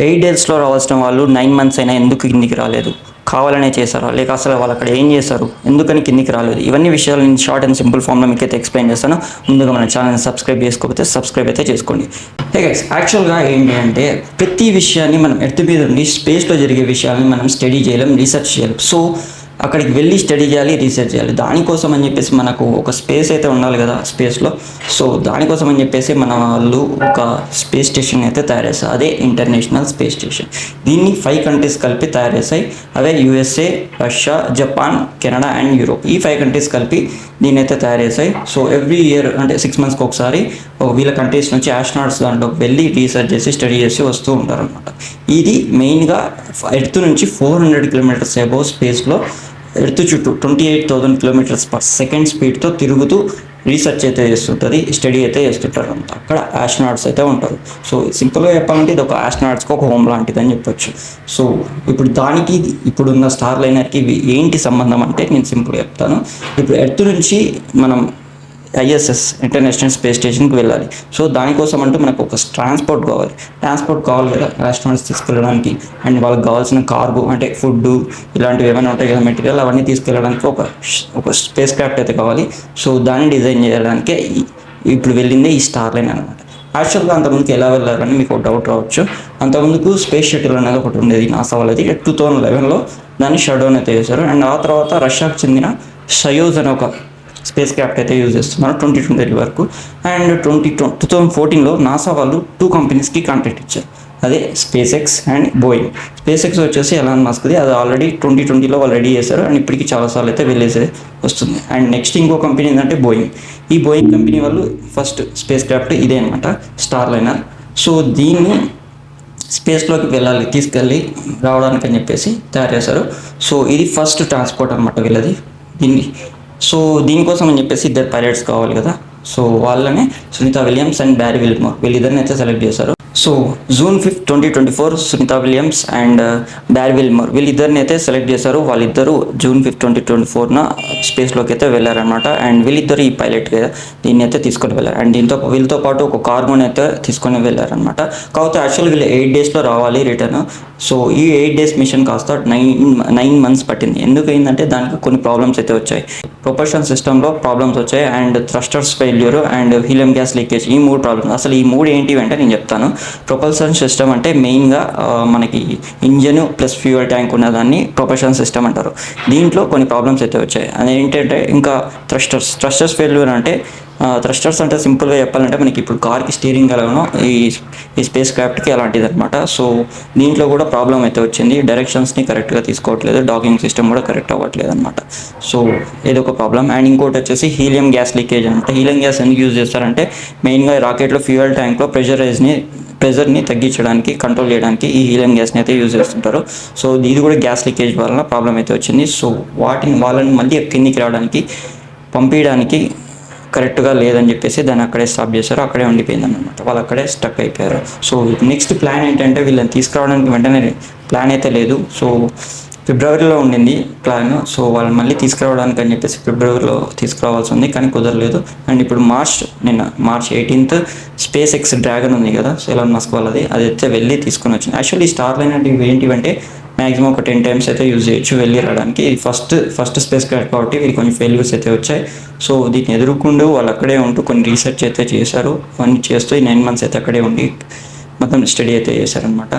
8 డేస్లో రావాల్సిన వాళ్ళు 9 మంత్స్ అయినా ఎందుకు కిందికి రాలేదు? కావాలనే చేశారా? లేక అసలు వాళ్ళు అక్కడ ఏం చేశారు? ఎందుకని కిందికి రాలేదు? ఇవన్నీ విషయాలు నేను షార్ట్ అండ్ సింపుల్ ఫామ్లో మీకైతే ఎక్స్ప్లెయిన్ చేస్తాను. ముందుగా మన ఛానల్ని సబ్స్క్రైబ్ చేసుకోకపోతే సబ్స్క్రైబ్ అయితే చేసుకోండి. హే గైస్, యాక్చువల్గా ఏంటి అంటే ప్రతి విషయాన్ని మనం ఎర్త్ మీద ఉండి స్పేస్లో జరిగే విషయాన్ని మనం స్టడీ చేయలేం, రీసెర్చ్ చేయలేం. సో అక్కడికి వెళ్ళి స్టడీ చేయాలి, రీసెర్చ్ చేయాలి. దానికోసం అని చెప్పేసి మనకు ఒక స్పేస్ అయితే ఉండాలి కదా స్పేస్లో. సో దానికోసం అని చెప్పేసి మన వాళ్ళు ఒక స్పేస్ స్టేషన్ అయితే తయారు చేస్తారు. అదే ఇంటర్నేషనల్ స్పేస్ స్టేషన్. దీన్ని 5 కంట్రీస్ కలిపి తయారు చేస్తాయి. అవే USA, Russia, Japan, Canada and Europe. ఈ 5 కంట్రీస్ కలిపి దీన్ని అయితే తయారు చేస్తాయి. సో ఎవ్రీ ఇయర్ అంటే 6 మంత్స్కి ఒకసారి వీళ్ళ కంట్రీస్ నుంచి ఆస్ట్రోనాట్స్ దాంట్లోకి వెళ్ళి రీసెర్చ్ చేసి స్టడీ చేసి వస్తూ ఉంటారు అనమాట. ఇది మెయిన్గా ఎర్త్ నుంచి 400 కిలోమీటర్స్ అబోవ్ స్పేస్లో ఎర్త్ చుట్టూ 28,000 కిలోమీటర్స్ పర్ సెకండ్ స్పీడ్తో తిరుగుతూ రీసెర్చ్ అయితే చేస్తుంటుంది, స్టడీ అయితే చేస్తుంటారు అంట. అక్కడ ఆస్ట్రోనాట్స్ అయితే ఉంటారు. సో సింపుల్గా చెప్పాలంటే ఇది ఒక ఆస్ట్రోనాట్స్కి ఒక హోమ్ లాంటిది అని చెప్పొచ్చు. సో ఇప్పుడు దానికి ఇప్పుడున్న స్టార్ లైనర్కి ఏంటి సంబంధం అంటే నేను సింపుల్గా చెప్తాను. ఇప్పుడు ఎర్త్ నుంచి మనం ISS ఇంటర్నేషనల్ స్పేస్ స్టేషన్కి వెళ్ళాలి. సో దానికోసం అంటూ మనకు ఒక ట్రాన్స్పోర్ట్ కావాలి కదా ఆస్ట్రోనాట్స్ తీసుకెళ్ళడానికి. అండ్ వాళ్ళకి కావాల్సిన కార్గో అంటే ఫుడ్ ఇలాంటివి ఏమైనా ఉంటాయి కదా మెటీరియల్, అవన్నీ తీసుకెళ్ళడానికి ఒక స్పేస్ క్రాఫ్ట్ అయితే కావాలి. సో దాన్ని డిజైన్ చేయడానికి ఇప్పుడు వెళ్ళిందే ఈ స్టార్ లైన్ అనమాట. యాక్చువల్గా అంతకుముందుకు ఎలా వెళ్ళారని మీకు ఒక డౌట్ రావచ్చు. అంతకుముందుకు స్పేస్ షటిల్ అనేది ఒకటి ఉండేది నాసా వాళ్ళది. 2011లో దాన్ని షట్ డౌన్ అయితే చేశారు. అండ్ ఆ తర్వాత రష్యాకు చెందిన సయోజ్ అనే ఒక స్పేస్ క్రాఫ్ట్ అయితే యూజ్ చేస్తున్నారు 2020 వరకు. అండ్ 2014లో నాసా వాళ్ళు 2 కంపెనీస్కి కాంట్రాక్ట్ ఇచ్చారు. అదే SpaceX అండ్ బోయింగ్. SpaceX వచ్చేసి ఎలాన్ మస్క్ది, అది ఆల్రెడీ 2020లో వాళ్ళు రెడీ చేశారు. అండ్ ఇప్పటికి చాలాసార్లు అయితే వెళ్ళేసి వస్తుంది. అండ్ నెక్స్ట్ ఇంకో కంపెనీ ఏంటంటే బోయింగ్. ఈ బోయింగ్ కంపెనీ వాళ్ళు ఫస్ట్ స్పేస్ క్రాఫ్ట్ ఇదే అనమాట, స్టార్ లైనర్. సో దీన్ని స్పేస్లోకి తీసుకెళ్ళి రావడానికి అని చెప్పేసి తయారు చేశారు. సో ఇది ఫస్ట్ ట్రాన్స్పోర్ట్ అనమాట వీళ్ళది. సో దీనికోసం అని చెప్పేసి 2 పైలట్స్ కావాలి కదా. సో వాళ్ళనే Sunita Williams and Barry Wilmore వీళ్ళిద్దరిని అయితే సెలెక్ట్ చేశారు. So June 5, 2024 Sunita Williams and Barry Wilmore వీళ్ళిద్దరిని అయితే సెలెక్ట్ చేశారు. వాళ్ళిద్దరూ June 5, 2024 స్పేస్లోకి అయితే వెళ్ళారనమాట. అండ్ వీళ్ళిద్దరు ఈ పైలట్ దీన్ని అయితే తీసుకొని వెళ్ళారు. అండ్ వీళ్ళతో పాటు ఒక కార్గోని అయితే తీసుకొని వెళ్ళారనమాట. కాకపోతే యాక్చువల్ వీళ్ళు 8 డేస్లో రావాలి రిటర్న్. సో ఈ 8 డేస్ మిషన్ కాస్త 9 మంత్స్ పట్టింది. ఎందుకు అయిందంటే దానికి కొన్ని ప్రాబ్లమ్స్ అయితే వచ్చాయి. ప్రొపల్షన్ సిస్టంలో ప్రాబ్లమ్స్ వచ్చాయి. And thrusters failure and helium gas leakage, ఈ 3 ప్రాబ్లమ్స్. అసలు ఈ 3 ఏంటి అంటే నేను చెప్తాను. ప్రొపల్షన్ సిస్టమ్ అంటే మెయిన్గా మనకి ఇంజన్ ప్లస్ ఫ్యూయల్ ట్యాంక్ ఉన్నదాన్ని ప్రొపల్షన్ సిస్టమ్ అంటారు. దీంట్లో కొన్ని ప్రాబ్లమ్స్ అయితే వచ్చాయి. అదేంటంటే ఇంకా థ్రస్టర్స్ ఫెయిల్యూర్ అంటే థ్రస్టర్స్ అంటే సింపుల్గా చెప్పాలంటే మనకి ఇప్పుడు కార్కి స్టీరింగ్ ఎలాగనో ఈ స్పేస్ క్రాఫ్ట్కి అలాంటిది అనమాట. సో దీంట్లో కూడా ప్రాబ్లం అయితే వచ్చింది. డైరెక్షన్స్ని కరెక్ట్గా తీసుకోవట్లేదు, డాకింగ్ సిస్టమ్ కూడా కరెక్ట్ అవ్వట్లేదు అనమాట. సో ఏదొక ప్రాబ్లం. అండ్ ఇంకోటి వచ్చేసి హీలియం గ్యాస్ లీకేజ్ అనమాట. హీలియం గ్యాస్ ఎందుకు యూజ్ చేస్తారంటే మెయిన్గా రాకెట్లో ఫ్యూయల్ ట్యాంక్లో ప్రెజర్ని తగ్గించడానికి, కంట్రోల్ చేయడానికి ఈ హీలియం గ్యాస్ని అయితే యూజ్ చేస్తుంటారు. సో ఇది కూడా గ్యాస్ లీకేజ్ వలన ప్రాబ్లం అయితే వచ్చింది. సో వాళ్ళని మళ్ళీ కిందికి రావడానికి పంపించడానికి కరెక్ట్గా లేదని చెప్పేసి దాన్ని అక్కడే స్టాప్ చేశారు. అక్కడే ఉండిపోయింది అనమాట. వాళ్ళు అక్కడే స్టక్ అయిపోయారు. సో నెక్స్ట్ ప్లాన్ ఏంటంటే వీళ్ళని తీసుకురావడానికి వెంటనే ప్లాన్ అయితే లేదు. సో ఫిబ్రవరిలో ఉండింది ప్లాన్. సో వాళ్ళని మళ్ళీ తీసుకురావడానికి అని చెప్పేసి ఫిబ్రవరిలో తీసుకురావాల్సి ఉంది, కానీ కుదరలేదు. అండ్ ఇప్పుడు మార్చ్ 18 SpaceX డ్రాగన్ ఉంది కదా ఎలాన్ మస్క్ వాళ్ళది, అది అయితే వెళ్ళి తీసుకొని వచ్చింది. యాక్చువల్లీ స్టార్ లైన్ అంటే ఏంటివంటే మ్యాక్సిమం ఒక 10 times అయితే యూజ్ చేయొచ్చు వెళ్ళి రావడానికి. ఇది ఫస్ట్ స్పేస్ క్రాఫ్ట్ కాబట్టి వీళ్ళు కొంచెం ఫెయిల్యూర్స్ అయితే వచ్చాయి. సో దీన్ని ఎదుర్కొంటూ వాళ్ళు అక్కడే ఉంటూ కొన్ని రీసెర్చ్ అయితే చేశారు. అవన్నీ చేస్తూ ఈ 9 months అయితే అక్కడే ఉండి మొత్తం స్టడీ అయితే చేశారనమాట.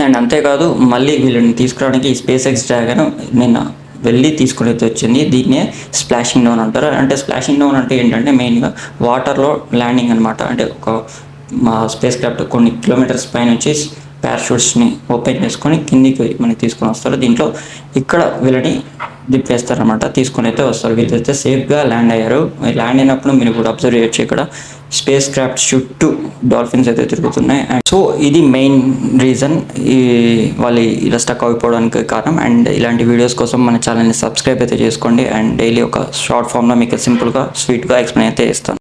అండ్ అంతేకాదు మళ్ళీ వీళ్ళని తీసుకురావడానికి ఈ SpaceX డ్రాగన్ నిన్న వెళ్ళి తీసుకుని అయితే వచ్చింది. దీన్నే స్ప్లాషింగ్ డౌన్ అంటారు. అంటే స్ప్లాషింగ్ డౌన్ అంటే ఏంటంటే మెయిన్గా వాటర్లో ల్యాండింగ్ అనమాట. అంటే మా స్పేస్ క్రాఫ్ట్ కొన్ని కిలోమీటర్స్ పైన వచ్చి ప్యారాషూట్స్ని ఓపెన్ చేసుకొని కిందికి మనకి తీసుకొని వస్తారు. దీంట్లో ఇక్కడ వీళ్ళని దిప్పేస్తారనమాట, తీసుకొని అయితే వస్తారు. వీళ్ళైతే సేఫ్గా ల్యాండ్ అయ్యారు. ల్యాండ్ అయినప్పుడు మీరు కూడా అబ్జర్వ్ చేయొచ్చు, ఇక్కడ స్పేస్ క్రాఫ్ట్ చుట్టూ డాల్ఫిన్స్ అయితే తిరుగుతున్నాయి. అండ్ సో ఇది మెయిన్ రీజన్ వాళ్ళు ఇలా స్టక్ అయిపోవడానికి కారణం. అండ్ ఇలాంటి వీడియోస్ కోసం మన ఛానల్ని సబ్స్క్రైబ్ అయితే చేసుకోండి. అండ్ డైలీ ఒక షార్ట్ ఫామ్లో మీకు సింపుల్గా స్వీట్గా ఎక్స్ప్లెయిన్ అయితే ఇస్తాను.